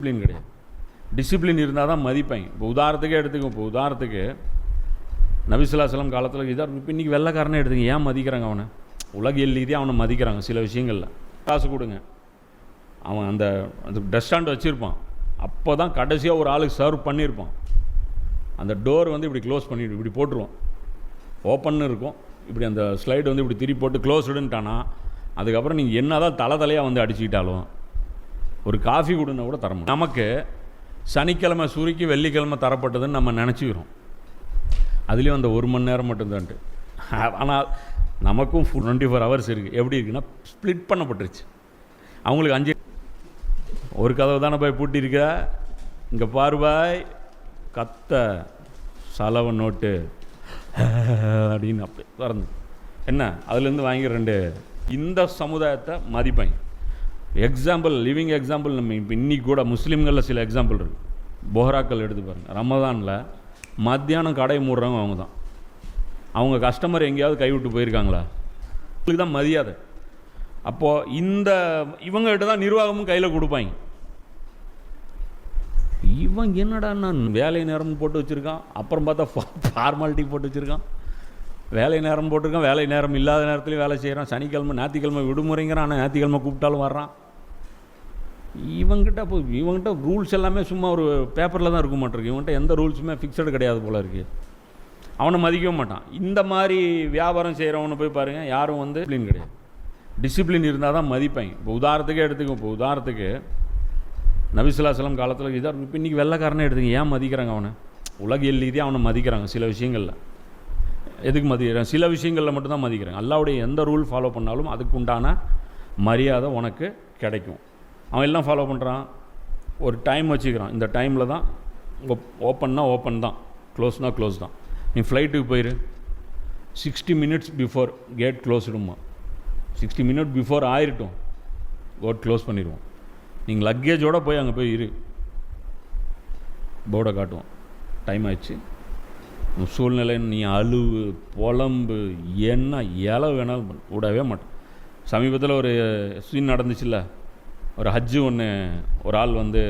Discipline கிடையாது. Discipline இருந்தால் தான் மதிப்பேன். இப்போ உதாரணத்துக்கே எடுத்துக்கோ. இப்போ உதாரணத்துக்கு நபி ஸல்லல்லாஹு அலைஹி வஸல்லம் காலத்தில் இப்போ இன்றைக்கி வெள்ளைக்காரனே எடுத்துங்க, ஏன் மதிக்கிறாங்க அவனை? உலகியல் ரீதியாக அவனை மதிக்கிறாங்க. சில விஷயங்களில் காசு கொடுங்க, அவன் அந்த டஸ்ட் ஸ்டாண்ட் வச்சுருப்பான். அப்போ தான் கடைசியாக ஒரு ஆளுக்கு சர்வ் பண்ணியிருப்பான். அந்த டோர் வந்து இப்படி க்ளோஸ் பண்ணிவிட்டு இப்படி போட்டுருவோம், ஓப்பன்னு இருக்கும். இப்படி அந்த ஸ்லைடு வந்து இப்படி திருப்பி போட்டு க்ளோஸ்டுன்ட்டானா அதுக்கப்புறம் நீங்கள் என்ன தான் தலையாக வந்து அடிச்சுக்கிட்டாலும் ஒரு காஃபி கொடுன்னா கூட தரணும். நமக்கு சனிக்கிழமை சுருக்கி வெள்ளிக்கிழமை தரப்பட்டதுன்னு நம்ம நினச்சிக்கிறோம். அதுலேயும் அந்த 1 மணி நேரம் மட்டும்தான்ட்டு. ஆனால் நமக்கும் 24 ஹவர்ஸ் இருக்குது. எப்படி இருக்குன்னா ஸ்ப்ளிட் பண்ணப்பட்டுருச்சு. அவங்களுக்கு 5 ஒரு கதவு தானே போய் பூட்டியிருக்க, இங்கே பாருபாய் கத்த செலவு நோட்டு அப்படின்னு அப்படி திறந்து என்ன அதுலேருந்து வாங்கி 2 இந்த சமுதாயத்தை மதிப்பாங்க. Example, living example. நம்ம இப்போ இன்றைக்கி கூட முஸ்லீம்களில் சில எக்ஸாம்பிள் இருக்குது. போஹராக்கள் எடுத்து பாருங்கள். ரமதானில் மத்தியானம் கடை மூடுறவங்க அவங்க தான். அவங்க கஸ்டமர் எங்கேயாவது கைவிட்டு போயிருக்காங்களா? அவங்களுக்கு தான் மரியாதை. அப்போது இவங்ககிட்ட தான் நிர்வாகமும் கையில் கொடுப்பாங்க. இவன் என்னடா நான் வேலை நேரம் போட்டு வச்சுருக்கான், அப்புறம் பார்த்தா ஃபார்மாலிட்டி போட்டு வச்சுருக்கான். வேலை நேரம் போட்டிருக்கான், வேலை நேரம் இல்லாத நேரத்துலையும் வேலை செய்கிறான். சனிக்கிழமை ஞாயிற்றுக்கிழமை விடுமுறைங்கிறான், ஆனால் ஞாயிற்றுக்கிழமை கூப்பிட்டாலும் வர்றான். இவங்ககிட்ட ரூல்ஸ் எல்லாமே சும்மா ஒரு பேப்பரில் தான் இருக்க மாட்டிருக்கு. இவன்கிட்ட எந்த ரூல்ஸுமே ஃபிக்ஸடு கிடையாது போல இருக்குது. அவனை மதிக்கவே மாட்டான். இந்த மாதிரி வியாபாரம் செய்கிறவனை போய் பாருங்கள், யாரும் வந்து டிசிப்ளின் கிடையாது. டிசிப்ளின் இருந்தால் தான் மதிப்பாங்க. இப்போ உதாரணத்துக்கே எடுத்துக்கோ. இப்போ உதாரணத்துக்கு நபி ஸல்லல்லாஹு அலைஹி வஸல்லம் காலத்தில் இப்போ இன்றைக்கி வெள்ளைக்காரனே எடுத்துங்க, ஏன் மதிக்கிறாங்க அவனை? உலகியல் ரீதியாக அவனை மதிக்கிறாங்க. சில விஷயங்களில் எதுக்கு மதிக்கிறாங்க? சில விஷயங்களில் மட்டும்தான் மதிக்கிறாங்க. அல்லாஹ்வுடைய எந்த ரூல் ஃபாலோ பண்ணாலும் அதுக்கு உண்டான மரியாதை உனக்கு கிடைக்கும். அவன் எல்லாம் ஃபாலோ பண்ணுறான். ஒரு டைம் வச்சுக்கிறான். இந்த டைமில் தான் ஓப்பன்னா ஓப்பன் தான், க்ளோஸ்னா க்ளோஸ் தான். நீ ஃப்ளைட்டுக்கு போயிரு, 60 மினிட்ஸ் பிஃபோர் கேட் க்ளோஸ்டுமா. 60 மினிட் பிஃபோர் ஆயிரட்டும் கேட் க்ளோஸ் பண்ணிடுவோம். நீங்கள் லக்கேஜோடு போய் அங்கே போய் இரு, போர்டை காட்டுவோம், டைம் ஆயிடுச்சு. சூழ்நிலை நீ அழுவு புலம்பு என்ன இலை வேணாலும் விடவே மாட்டேன். சமீபத்தில் ஒரு சீன் நடந்துச்சுல்ல, ஒரு ஹஜ்ஜு ஒன்று, ஒரு ஆள் வந்து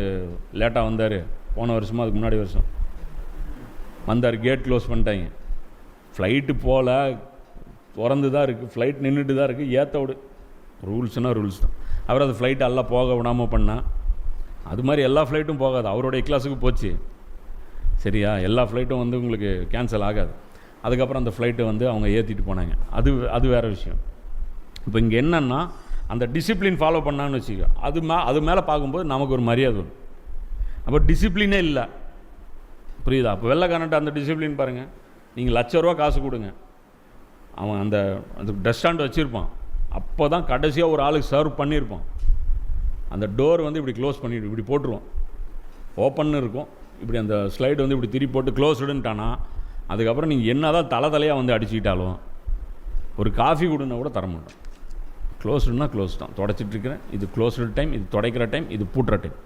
லேட்டாக வந்தார். போன வருஷமாக அதுக்கு முன்னாடி வருஷம் வந்தார். கேட் க்ளோஸ் பண்ணிட்டாங்க. ஃப்ளைட்டு போகல, திறந்து தான் இருக்குது, ஃப்ளைட் நின்றுட்டு தான் இருக்குது. ஏற்ற விடு, ரூல்ஸ்னால் ரூல்ஸ் தான். அவர் அது ஃப்ளைட்டை எல்லாம் போக விடாமல் பண்ணால், அது மாதிரி எல்லா ஃப்ளைட்டும் போகாது. அவருடைய கிளாஸுக்கு போச்சு, சரியா? எல்லா ஃப்ளைட்டும் வந்து உங்களுக்கு கேன்சல் ஆகாது. அதுக்கப்புறம் அந்த ஃப்ளைட்டை வந்து அவங்க ஏற்றிட்டு போனாங்க. அது வேறு விஷயம். இப்போ இங்கே என்னென்னா அந்த டிசிப்ளின் ஃபாலோ பண்ணான்னு வச்சுக்கோ, அது மேலே பார்க்கும்போது நமக்கு ஒரு மரியாதை வரும். அப்போ டிசிப்ளினே இல்லை, புரியுதா? அப்போ வெள்ளைக்காரன்ட்ட அந்த டிசிப்ளின் பாருங்கள். நீங்கள் ₹1,00,000 காசு கொடுங்க, அவன் அந்த டஸ்ட் ஸ்டாண்ட் வச்சுருப்பான். அப்போ தான் கடைசியாக ஒரு ஆளுக்கு சர்வ் பண்ணியிருப்பான். அந்த டோர் வந்து இப்படி க்ளோஸ் பண்ணிவிட்டு இப்படி போட்டுருவோம், ஓப்பன்னு இருக்கும். இப்படி அந்த ஸ்லைடு வந்து இப்படி திருப்பி போட்டு க்ளோஸ்டுன்ட்டானா அதுக்கப்புறம் நீங்கள் என்ன தான் தலையாக வந்து அடிச்சுக்கிட்டாலும் ஒரு காஃபி கொடுன்னா கூட தர மாட்டோம். க்ளோஸ்டுன்னா க்ளோஸ் தான். தொடச்சிட்ருக்கிறேன், இது க்ளோஸ்டு டைம், இது துடைக்கிற டைம், இது பூட்டுற டைம்.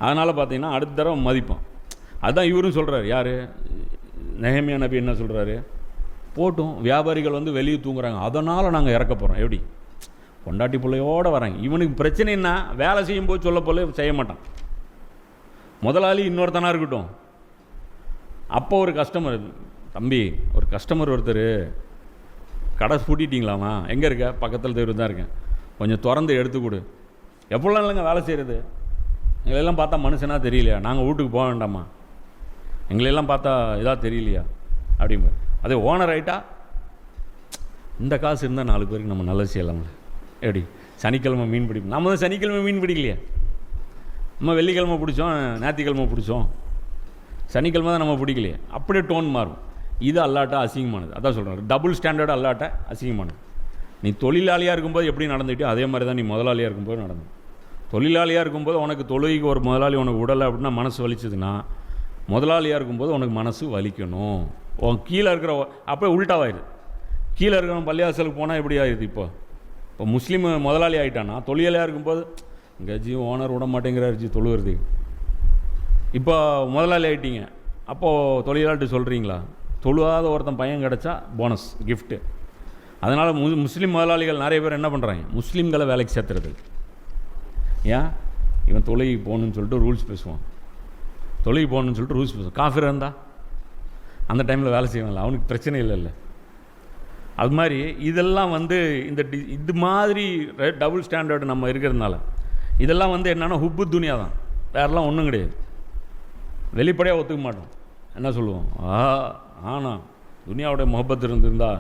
அதனால் பார்த்தீங்கன்னா அடுத்த தடவை மதிப்பான். அதுதான் இவரும் சொல்கிறார். யார்? நெஹெமியா நபி என்ன சொல்கிறாரு? போட்டும், வியாபாரிகள் வந்து வெளியே தூங்குறாங்க, அதனால் நாங்கள் இறக்க போகிறோம். எப்படி? பொண்டாட்டி பிள்ளையோடு வராங்க. இவனுக்கு பிரச்சனை என்ன? வேலை செய்யும்போது சொல்ல போல செய்ய மாட்டான். முதலாளி இன்னொருத்தனாக இருக்கட்டும். அப்போ ஒரு கஸ்டமர், தம்பி ஒரு கஸ்டமர் ஒருத்தர், கடை பூட்டிட்டிங்களாமா? எங்கே இருக்க? பக்கத்தில் தெரு தான் இருக்கேன், கொஞ்சம் திறந்து எடுத்து கொடு. எப்படிலாம் இல்லைங்க வேலை செய்கிறது? எங்களெல்லாம் பார்த்தா மனுஷனாக தெரியலையா? நாங்கள் வீட்டுக்கு போக வேண்டாமா? எங்களெல்லாம் பார்த்தா இதாக தெரியலையா அப்படிங்க. அதே ஓனர் ஆகிட்டா இந்த காசு இருந்தால் 4 பேருக்கு நம்ம நல்லது செய்யலாம்ல. எப்படி? சனிக்கிழமை மீன் பிடிப்போம். நம்ம தான் சனிக்கிழமை மீன் பிடிக்கலையே. நம்ம வெள்ளிக்கிழமை பிடிச்சோம், ஞாயிற்றுக்கிழமை பிடிச்சோம், சனிக்கிழமை தான் நம்ம பிடிக்கலையே. அப்படியே டோன் மாறும். இது அல்லாட்ட அசிங்கமானது. அதான் சொல்கிறார், டபுள் ஸ்டாண்டர்டு அல்லாட்ட அசிங்கமானது. நீ தொழிலாளியாக இருக்கும்போது எப்படி நடந்துக்கிட்டோ அதே மாதிரி தான் நீ முதலாளியாக இருக்கும்போது நடந்து. தொழிலாளியாக இருக்கும்போது உனக்கு தொழுகைக்கு ஒரு முதலாளி உனக்கு விடலை அப்படின்னா மனசு வலிச்சதுன்னா, முதலாளியாக இருக்கும்போது உனக்கு மனசு வலிக்கணும். உன் கீழே இருக்கிற அப்படியே உள்டாவாயிடுது. கீழே இருக்கிறவன் பள்ளியாசலுக்கு போனால் எப்படி ஆயிடுது? இப்போ முஸ்லீம் முதலாளி ஆகிட்டானா, தொழிலாளியாக இருக்கும்போது கஜி ஓனர் விட மாட்டேங்கிறார் ஜி தொழுகிறது. இப்போ முதலாளி ஆகிட்டீங்க, அப்போது தொழிலாளிட்டு சொல்கிறீங்களா? தொழுவாத ஒருத்தன் பையன் கிடச்சா போனஸ் கிஃப்ட்டு. அதனால் முஸ்லீம் முதலாளிகள் நிறைய பேர் என்ன பண்ணுறாங்க? முஸ்லீம்களை வேலைக்கு சேர்த்துறது. ஏன்? இவன் தொழுகை போகணுன்னு சொல்லிட்டு ரூல்ஸ் பேசுவான், தொழுகை போகணுன்னு சொல்லிட்டு ரூல்ஸ் பேசுவான். காஃபிராக இருந்தால் அந்த டைமில் வேலை செய்வான்ல, அவனுக்கு பிரச்சனை இல்லைல்ல. அது மாதிரி இதெல்லாம் வந்து இது மாதிரி டபுள் ஸ்டாண்டர்டு நம்ம இருக்கிறதுனால இதெல்லாம் வந்து என்னென்னா ஹுப்பு துனியா தான், வேறெல்லாம் ஒன்றும் கிடையாது. வெளிப்படையாக ஒத்துக்க மாட்டோம். என்ன சொல்லுவோம், ஆனால் துனியாவுடைய முகப்பத்து இருந்திருந்தா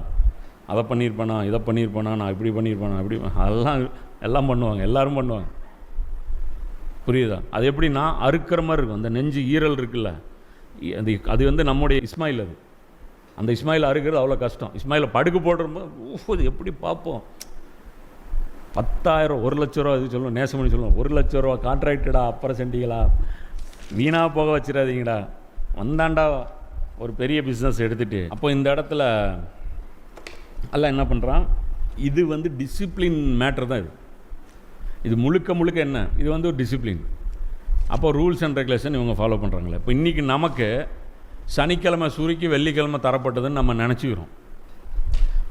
அதை பண்ணியிருப்பானா, இதை பண்ணியிருப்பானா, நான் இப்படி பண்ணியிருப்பானா, இப்படி எல்லாம் பண்ணுவாங்க, எல்லோரும் பண்ணுவாங்க. புரியுதா? அது எப்படின்னா அறுக்கிற மாதிரி இருக்கும். அந்த நெஞ்சு ஈரல் இருக்குல்ல, அது வந்து நம்முடைய இஸ்மாயில். அது அந்த இஸ்மாயில் அறுக்கிறது அவ்வளோ கஷ்டம். இஸ்மாயிலை படுக்க போடுறப்போ இது எப்படி பார்ப்போம். 10,000 1,00,000 இது சொல்லுவோம், நேசமணி சொல்லுவோம், 1,00,000 கான்ட்ராக்டடா, அப்புறம் செண்டிகளா, வீணாக போக வச்சிடாதீங்கடா, வந்தாண்டா ஒரு பெரிய பிஸ்னஸ் எடுத்துகிட்டு. அப்போ இந்த இடத்துல எல்லாம் என்ன பண்ணுறான், இது வந்து டிசிப்ளின் மேட்ரு தான். இது முழுக்க முழுக்க என்ன, இது வந்து ஒரு டிசிப்ளின். அப்போ ரூல்ஸ் அண்ட் ரெகுலேஷன் இவங்க ஃபாலோ பண்ணுறாங்களே. இப்போ இன்றைக்கி நமக்கு சனிக்கிழமை சுருக்கி வெள்ளிக்கிழமை தரப்பட்டதுன்னு நம்ம நினச்சிக்கிறோம்.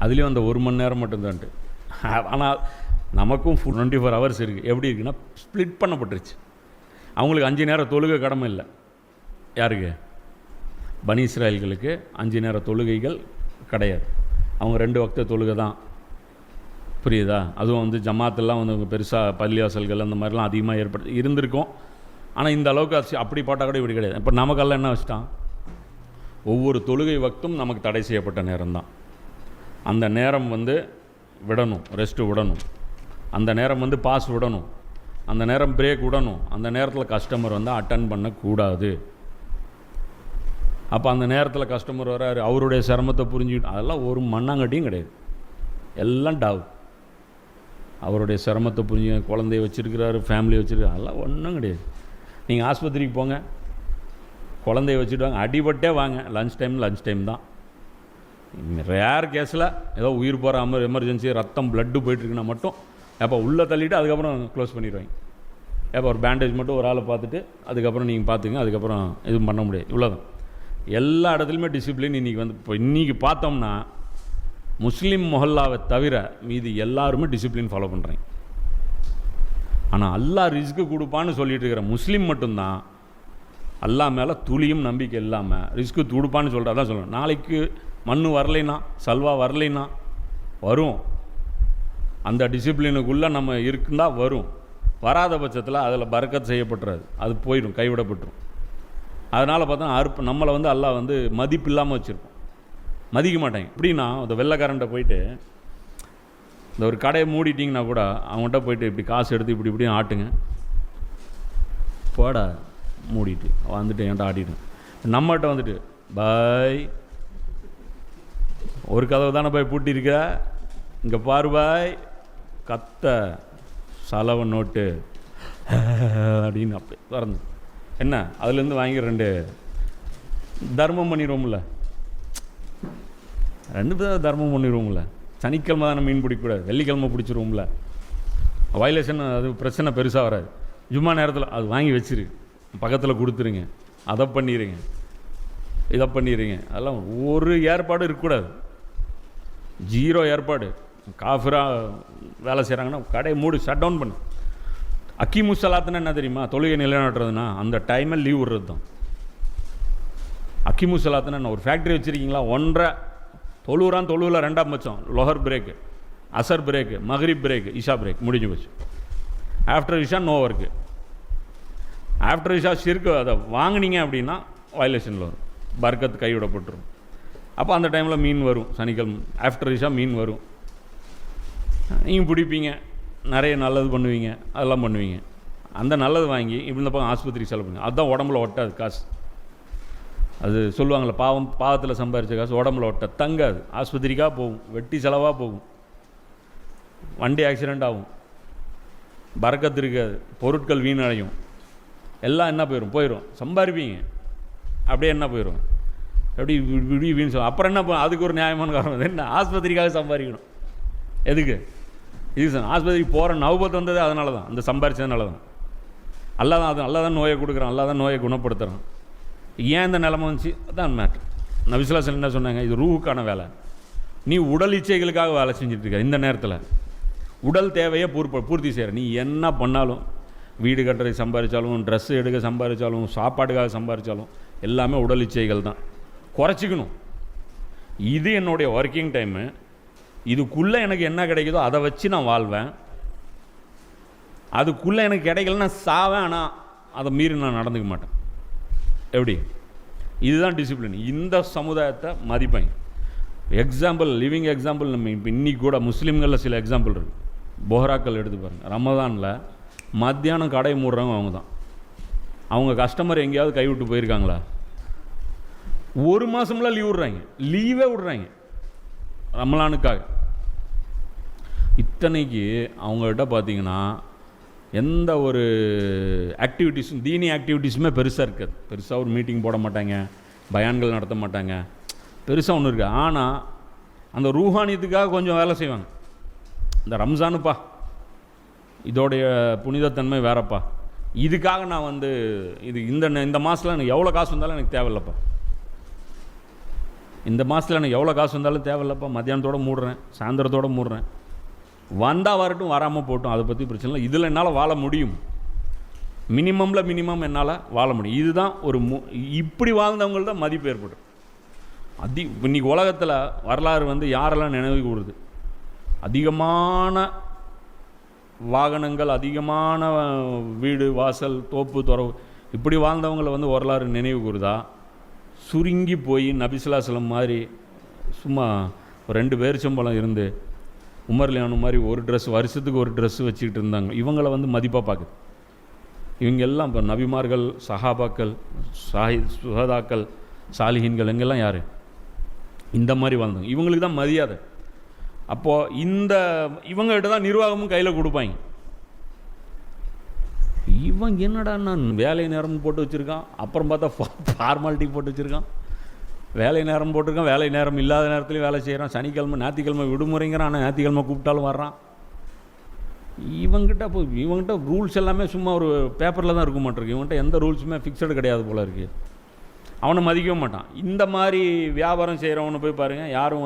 அதுலேயும் அந்த 1 மணி நேரம் மட்டும்தான்ட்டு. ஆனால் நமக்கும் 24 ஹவர்ஸ் இருக்குது. எப்படி இருக்குன்னா ஸ்ப்ளிட் பண்ணப்பட்டுருச்சு. அவங்களுக்கு 5 நேரம் தொழுகை கடமை இல்லை. யாருக்கு? பனி இஸ்ராயல்களுக்கு 5 நேர தொழுகைகள் கிடையாது. அவங்க 2 வக்த தொழுகை தான். புரியுதா? அதுவும் வந்து ஜமாத்தெல்லாம் வந்து பெருசாக பள்ளிவாசல்கள் அந்த மாதிரிலாம் அதிகமாக இருந்திருக்கும். ஆனால் இந்த அளவுக்கு அப்படி போட்டால் கூட இப்படி கிடையாது. இப்போ நமக்கெல்லாம் என்ன வச்சுட்டான், ஒவ்வொரு தொழுகை வக்தும் நமக்கு தடை செய்யப்பட்ட நேரம்தான். அந்த நேரம் வந்து விடணும், ரெஸ்ட்டு விடணும். அந்த நேரம் வந்து பாஸ் விடணும். அந்த நேரம் பிரேக் விடணும். அந்த நேரத்தில் கஸ்டமர் வந்து அட்டன் பண்ணக்கூடாது. அப்போ அந்த நேரத்தில் கஸ்டமர் வர்றாரு, அவருடைய சிரமத்தை புரிஞ்சுக்கிட்டு, அதெல்லாம் ஒரு மண்ணாங்கட்டியும் கிடையாது. எல்லாம் டாவ். அவருடைய சிரமத்தை புரிஞ்சு குழந்தைய வச்சுருக்கிறாரு, ஃபேமிலியை வச்சுருக்காரு, அதெல்லாம் ஒன்றும் கிடையாது. நீங்கள் ஆஸ்பத்திரிக்கு போங்க, குழந்தைய வச்சுட்டு வாங்க, அடிபட்டே வாங்க, லஞ்ச் டைம் தான். ரேர் கேஸில் ஏதோ உயிர் போகிற எமர்ஜென்சி, ரத்தம் பிளட்டு போயிட்டுருக்குன்னா மட்டும் எப்போ உள்ளே தள்ளிவிட்டு அதுக்கப்புறம் க்ளோஸ் பண்ணிடுவாங்க. எப்போ ஒரு பேண்டேஜ் மட்டும் ஒரு ஆளை பார்த்துட்டு அதுக்கப்புறம் நீங்கள் பார்த்துங்க, அதுக்கப்புறம் எதுவும் பண்ண முடியாது. இவ்வளோதான். எல்லா இடத்துலையுமே டிசிப்ளின் இன்றைக்கி வந்து இப்போ இன்றைக்கி பார்த்தோம்னா முஸ்லீம் மொஹல்லாவை தவிர மீது எல்லாருமே டிசிப்ளின் ஃபாலோ பண்ணுறாங்க. ஆனால் அல்லாஹ் ரிஸ்க்கு கொடுப்பான்னு சொல்லிட்டு இருக்கிற முஸ்லீம் மட்டும்தான் அல்லாஹ் மேலே துளியும் நம்பிக்கை இல்லாமல் ரிஸ்க்கு கொடுப்பான்னு சொல்கிறா தான் சொல்லணும். நாளைக்கு மண் வரலைன்னா, சல்வா வரலைன்னா வரும். அந்த டிசிப்ளினுக்குள்ளே நம்ம இருக்குந்தால் வரும். வராத பட்சத்தில் அதில் பரக்கத் செய்யப்பட்டுறாது, அது போயிடும், கைவிடப்பட்டுரும். அதனால் பார்த்தா நம்மளை வந்து அல்லாஹ் வந்து மதிப்பு இல்லாமல் வச்சுருப்போம், மதிக்க மாட்டாங்க. எப்படின்னா அந்த வெள்ளைக்காரன்ட்ட போயிட்டு இந்த ஒரு கடையை மூடிட்டிங்கன்னா கூட அவங்கள்ட்ட போயிட்டு இப்படி காசு எடுத்து இப்படி ஆட்டுங்க, போடா மூடிட்டு வந்துட்டு என்கிட்ட ஆட்டிட்டு. நம்மகிட்ட வந்துட்டு பாய், ஒரு கதவு தானே போய் பூட்டியிருக்க, இங்கே பாரு பாய், கத்த செலவு நோட்டு அப்படின்னு அப்படி திறந்து என்ன அதுலேருந்து வாங்கி 2 தர்மம் பண்ணிடுவோம்ல, 2 பேர் தர்மம் பண்ணிடுவோம்ல. சனிக்கிழமை தானே மீன் பிடிக்கக்கூடாது, வெள்ளிக்கிழமை பிடிச்சிருவோம்ல. வயலேஷன் அது பிரச்சனை பெருசாக வராது. ஜும்மா நேரத்தில் அது வாங்கி வச்சிரு, பக்கத்தில் கொடுத்துருங்க, அதை பண்ணிடுங்க, இதை பண்ணிடுங்க. அதெல்லாம் ஒரு ஏற்பாடு இருக்கக்கூடாது, 0 ஏற்பாடு. காஃபிராக வேலை செய்கிறாங்கன்னா கடையை மூடி ஷட் டவுன் பண்ணு. அக்கீமு ஸலாத்துன்னா என்ன தெரியுமா? தொழுகை நிலைநாட்டுறதுன்னா அந்த டைமில் லீவ் விடுறது தான் அக்கீமு ஸலாத்துன்னா என்ன? ஒரு ஃபேக்ட்ரி வச்சுருக்கீங்களா, 1:30 தொழுகிறான், தொழுவில் 2ஆம் பட்சம் லொஹர் பிரேக்கு, அசர் பிரேக்கு, மக்ரிப் பிரேக்கு, இஷா பிரேக், முடிஞ்சு போச்சு. ஆஃப்டர் இஷா நோ ஒர்க்கு. ஆஃப்டர் இஷா ஷிர்க்கு அதை வாங்கினீங்க அப்படின்னா வயலேஷனில் வரும், பர்க்கத்து கைவிடப்பட்டுரும். அப்போ அந்த டைமில் மீன் வரும், சனிக்கிழமை ஆஃப்டர் இஷா மீன் வரும். நீங்கள் பிடிப்பீங்க, நிறைய நல்லது பண்ணுவீங்க, அதெல்லாம் பண்ணுவீங்க. அந்த நல்லது வாங்கி இப்படி இந்த பக்கம் ஆஸ்பத்திரிக்கு செலவு பண்ணுங்க. அதுதான் உடம்புல ஒட்டாது காசு. அது சொல்லுவாங்களே, பாவத்தில் சம்பாதிச்ச காசு உடம்புல ஒட்ட தங்காது, ஆஸ்பத்திரிக்காக போகும், வெட்டி செலவாக போகும், வண்டி ஆக்சிடெண்ட் ஆகும், பறக்கத்து இருக்காது, பொருட்கள் வீணடையும், எல்லாம் என்ன போயிடும். சம்பாதிப்பீங்க, அப்படியே என்ன போயிடும், எப்படி இப்படி வீண் சொல்லும். அப்புறம் என்ன, அதுக்கு ஒரு நியாயமான காரணம் என்ன, ஆஸ்பத்திரிக்காக சம்பாதிக்கணும். எதுக்கு? இது ஆஸ்பத்திரிக்கு போகிற நௌபத்து வந்தது அதனால தான், அந்த சம்பாரிச்சதுனால தான். அல்லா தான் நோயை கொடுக்குறான், அல்லா தான் நோயை குணப்படுத்துகிறான். ஏன் இந்த நிலைமை வந்துச்சு? அதான் மேட்ரு. நபி ஸல்லல்லாஹு அலைஹி வஸல்லம் என்ன சொன்னாங்க, இது ரூஹுக்கான வேலை. நீ உடல் இச்சைகளுக்காக வேலை செஞ்சுட்டு இருக்க. இந்த நேரத்தில் உடல் தேவையை பூர்த்தி செய்கிற, நீ என்ன பண்ணாலும் வீடு கட்டுறதுக்கு சம்பாதிச்சாலும், ட்ரெஸ்ஸு எடுக்க சம்பாதிச்சாலும், சாப்பாட்டுக்காக சம்பாதிச்சாலும் எல்லாமே உடல் இச்சைகள் தான். குறைச்சிக்கணும். இது என்னுடைய ஒர்க்கிங் டைமு. இதுக்குள்ளே எனக்கு என்ன கிடைக்குதோ அதை வச்சு நான் வாழ்வேன். அதுக்குள்ளே எனக்கு கிடைக்கலன்னா சாவேன். ஆனால் அதை மீறி நான் நடந்துக்க மாட்டேன். எப்படி? இதுதான் டிசிப்ளின். இந்த சமுதாயத்தை மதிப்பாங்க. Example, living example. நம்ம இப்போ இன்றைக்கி கூட முஸ்லீம்களில் சில எக்ஸாம்பிள் இருக்குது. போஹராக்கள் எடுத்து பாருங்கள். ரமதானில் மத்தியானம் கடை மூடுறவங்க அவங்க தான். அவங்க கஸ்டமர் எங்கேயாவது கைவிட்டு போயிருக்காங்களா? ஒரு மாதம்லாம் லீவ் விட்றாங்க. லீவே விட்றாங்க ரமலானுக்காக. இத்தனைக்கு அவங்ககிட்ட பார்த்தீங்கன்னா எந்த ஒரு ஆக்டிவிட்டீஸும், தீனி ஆக்டிவிட்டீஸுமே பெருசாக இருக்காது. பெருசாக ஒரு மீட்டிங் போட மாட்டாங்க, பயான்கள் நடத்த மாட்டாங்க, பெருசாக ஒன்று இருக்குது. ஆனால் அந்த ரூஹானியத்துக்காக கொஞ்சம் வேலை செய்வாங்க. இந்த ரம்ஜானுப்பா, இதோடைய புனிதத்தன்மை வேறப்பா, இதுக்காக நான் இது இந்த மாதத்தில் எனக்கு எவ்வளோ காசு வந்தாலும் எனக்கு தேவையில்லப்பா, இந்த மாதத்தில் எனக்கு எவ்வளோ காசு வந்தாலும் தேவையில்லப்பா, மத்தியானத்தோடு மூடுறேன், சாயந்தரத்தோடு மூடுறேன், வந்தால் வரட்டும், வராமல் போட்டோம், அதை பற்றி பிரச்சனை இல்லை, இதில் என்னால் வாழ முடியும், மினிமம் என்னால் வாழ முடியும். இதுதான் ஒரு இப்படி வாழ்ந்தவங்கள் தான் மதிப்பு ஏற்படும். இன்றைக்கி உலகத்தில் வரலாறு யாரெல்லாம் நினைவு கூறுது? அதிகமான வாகனங்கள், அதிகமான வீடு வாசல் தோப்பு துறவு, இப்படி வாழ்ந்தவங்களை வரலாறு நினைவு கூறுதா? சுருங்கி போய் நபிசுல்லாசலம் மாதிரி சும்மா 2 பேரிச்சம்பழம் இருந்து உமர்லியானு மாதிரி ஒரு ட்ரெஸ், வருஷத்துக்கு ஒரு ட்ரெஸ்ஸு வச்சுக்கிட்டு இருந்தாங்க. இவங்களை மதிப்பாக பார்க்குது. இவங்க எல்லாம் இப்போ நபிமார்கள், சஹாபாக்கள், சுஹதாக்கள், சாலிஹீன்கள் எங்கெல்லாம் யார் இந்த மாதிரி வாழ்ந்தாங்க. இவங்களுக்கு தான் மரியாதை. அப்போது இவங்ககிட்ட தான் நிர்வாகமும் கையில் கொடுப்பாங்க. இவன் என்னடா நான் வேலை நேரம் போட்டு வச்சுருக்கான், அப்புறம் பார்த்தா ஃபார்மாலிட்டி போட்டு வச்சுருக்கான், வேலை நேரம் போட்டிருக்கான், வேலை நேரம் இல்லாத நேரத்துலையும் வேலை செய்கிறான், சனிக்கிழமை ஞாயிற்றுக்கிழமை விடுமுறைங்கிறான், ஆனால் ஞாயிற்றுக்கிழமை கூப்பிட்டாலும் வர்றான். இவங்ககிட்ட ரூல்ஸ் எல்லாமே சும்மா ஒரு பேப்பரில் தான் இருக்க மாட்டிருக்கு. இவன்கிட்ட எந்த ரூல்ஸுமே ஃபிக்ஸடு கிடையாது போல இருக்குது. அவனை மதிக்கவும் மாட்டான். இந்த மாதிரி வியாபாரம் செய்கிறவனை போய் பாருங்கள், யாரும்